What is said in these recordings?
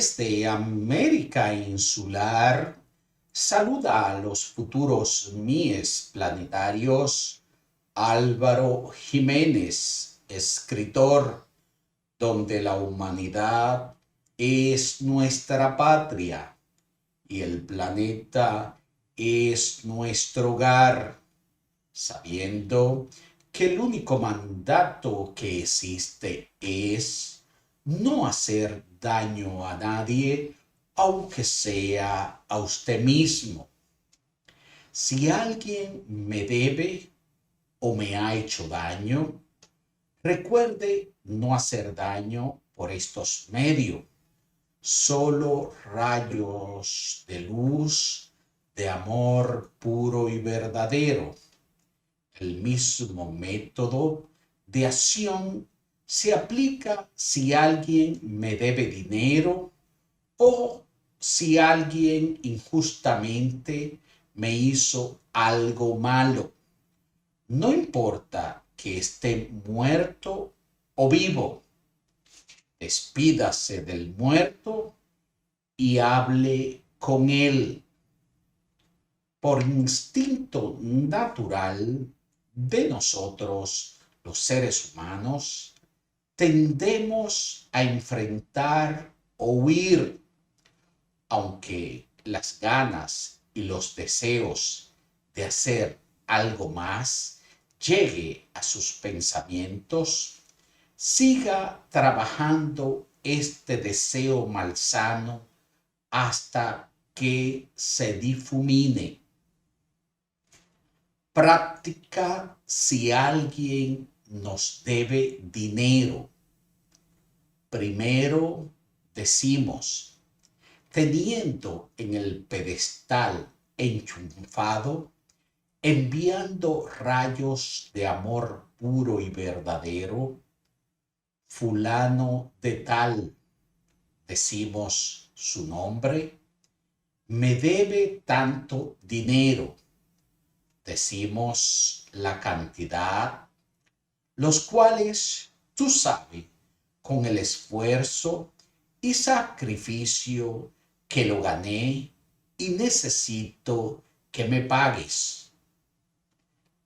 Desde América Insular, saluda a los futuros míes planetarios Álvaro Jiménez, escritor, donde la humanidad es nuestra patria y el planeta es nuestro hogar, sabiendo que el único mandato que existe es no hacer daño a nadie, aunque sea a usted mismo. Si alguien me debe o me ha hecho daño, recuerde no hacer daño por estos medios. Solo rayos de luz, de amor puro y verdadero. El mismo método de acción se aplica si alguien me debe dinero o si alguien injustamente me hizo algo malo. No importa que esté muerto o vivo, despídase del muerto y hable con él. Por instinto natural de nosotros, los seres humanos, tendemos a enfrentar o huir, aunque las ganas y los deseos de hacer algo más llegue a sus pensamientos, siga trabajando este deseo malsano hasta que se difumine. Práctica si alguien nos debe dinero. Primero decimos, teniendo en el pedestal enchufado, enviando rayos de amor puro y verdadero, fulano de tal, decimos su nombre, me debe tanto dinero, decimos la cantidad, los cuales tú sabes con el esfuerzo y sacrificio que lo gané y necesito que me pagues.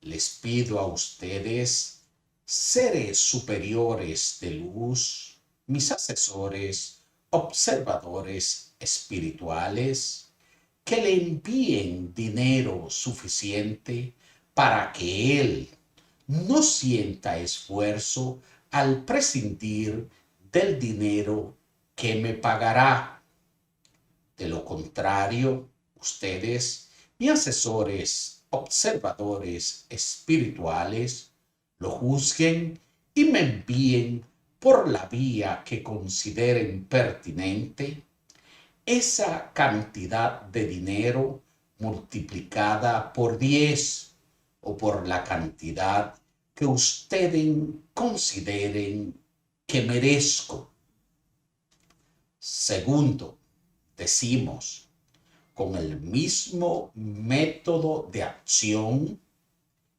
Les pido a ustedes, seres superiores de luz, mis asesores, observadores espirituales, que le envíen dinero suficiente para que él no sienta esfuerzo al prescindir del dinero que me pagará. De lo contrario, ustedes, mis asesores, observadores espirituales, lo juzguen y me envíen por la vía que consideren pertinente esa cantidad de dinero multiplicada por 10 o por la cantidad que ustedes consideren que merezco. Segundo, decimos, con el mismo método de acción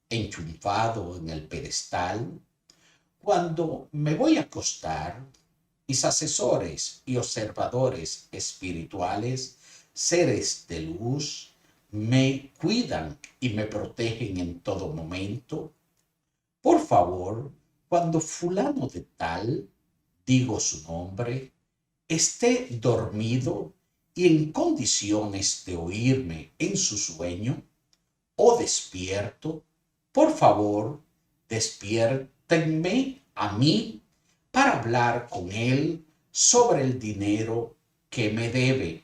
enchufado en el pedestal, cuando me voy a acostar, mis asesores y observadores espirituales, seres de luz, me cuidan y me protegen en todo momento. Por favor, cuando fulano de tal, digo su nombre, esté dormido y en condiciones de oírme en su sueño o despierto, por favor, despiértenme a mí para hablar con él sobre el dinero que me debe.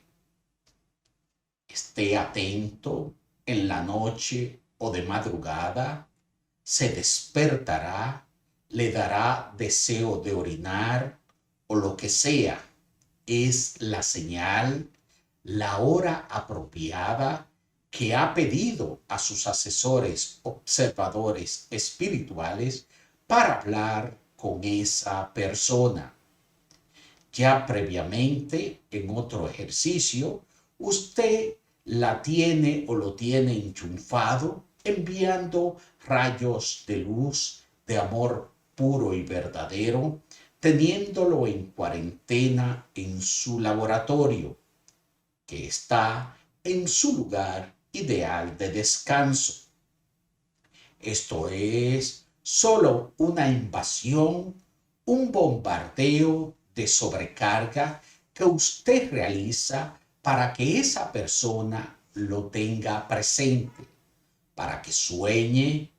Esté atento en la noche o de madrugada, se despertará, le dará deseo de orinar o lo que sea. Es la señal, la hora apropiada que ha pedido a sus asesores observadores espirituales para hablar con esa persona. Ya previamente, en otro ejercicio, usted la tiene o lo tiene enchufado, enviando rayos de luz de amor puro y verdadero, teniéndolo en cuarentena en su laboratorio, que está en su lugar ideal de descanso. Esto es solo una invasión, un bombardeo de sobrecarga que usted realiza para que esa persona lo tenga presente, para que sueñe,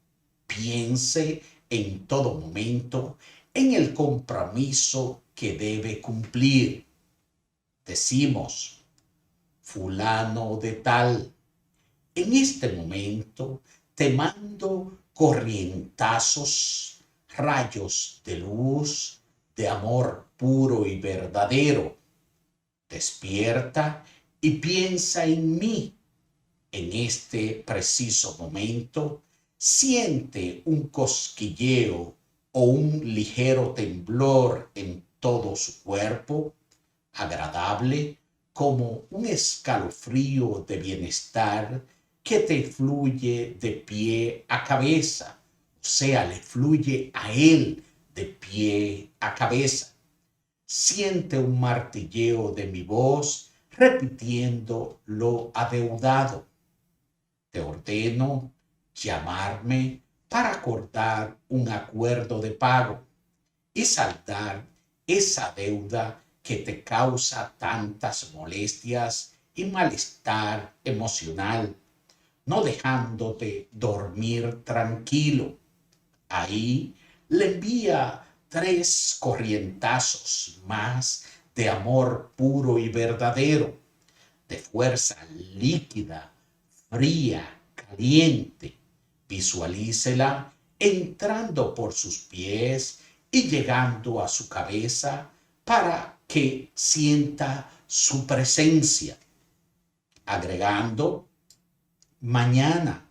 piense en todo momento en el compromiso que debe cumplir. Decimos, fulano de tal, en este momento te mando corrientazos, rayos de luz, de amor puro y verdadero. Despierta y piensa en mí. En este preciso momento, siente un cosquilleo o un ligero temblor en todo su cuerpo, agradable, como un escalofrío de bienestar que te fluye de pie a cabeza, o sea, le fluye a él de pie a cabeza. Siente un martilleo de mi voz repitiendo lo adeudado. Te ordeno llamarme para acordar un acuerdo de pago y saldar esa deuda que te causa tantas molestias y malestar emocional, no dejándote dormir tranquilo. Ahí le envía 3 corrientazos más de amor puro y verdadero, de fuerza líquida, fría, caliente. Visualícela entrando por sus pies y llegando a su cabeza para que sienta su presencia, agregando: mañana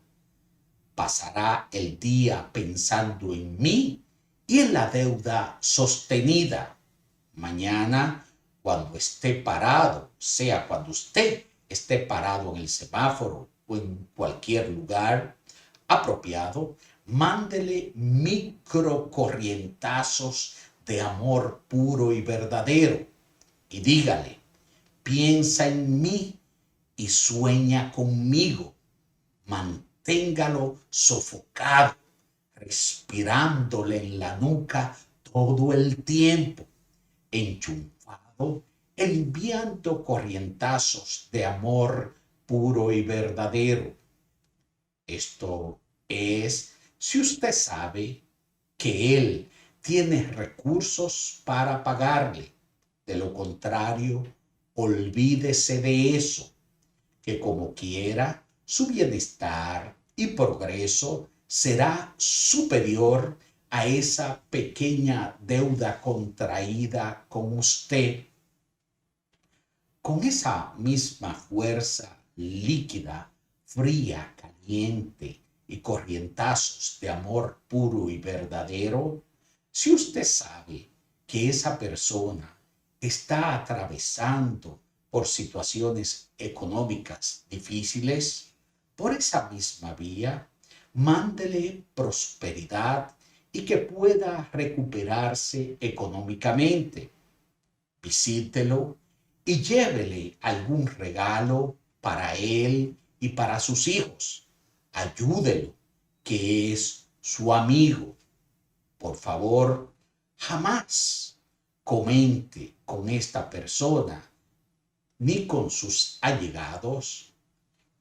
pasará el día pensando en mí y en la deuda sostenida. Mañana, cuando esté parado, sea cuando usted esté parado en el semáforo o en cualquier lugar apropiado, mándele microcorrientazos de amor puro y verdadero y dígale: piensa en mí y sueña conmigo. Manténgalo sofocado, respirándole en la nuca todo el tiempo, enchufado, enviando corrientazos de amor puro y verdadero. Esto es si usted sabe que él tiene recursos para pagarle. De lo contrario, olvídese de eso, que como quiera, su bienestar y progreso será superior a esa pequeña deuda contraída con usted. Con esa misma fuerza líquida, fría, caliente y corrientazos de amor puro y verdadero, si usted sabe que esa persona está atravesando por situaciones económicas difíciles, por esa misma vía, mándele prosperidad y que pueda recuperarse económicamente. Visítelo y llévele algún regalo para él y para sus hijos. Ayúdelo, que es su amigo. Por favor, jamás comente con esta persona ni con sus allegados.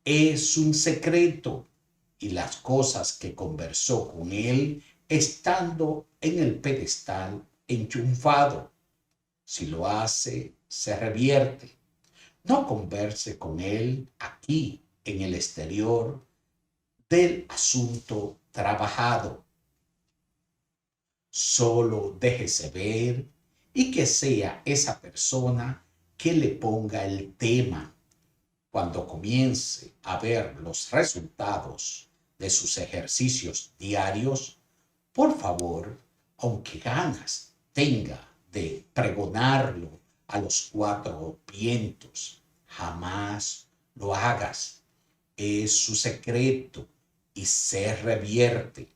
Es un secreto y las cosas que conversó con él estando en el pedestal enchufado. Si lo hace, se revierte. No converse con él aquí en el exterior del asunto trabajado. Solo déjese ver y que sea esa persona que le ponga el tema. Cuando comience a ver los resultados de sus ejercicios diarios, por favor, aunque ganas tenga de pregonarlo a los 4 vientos, jamás lo hagas. Es su secreto y se revierte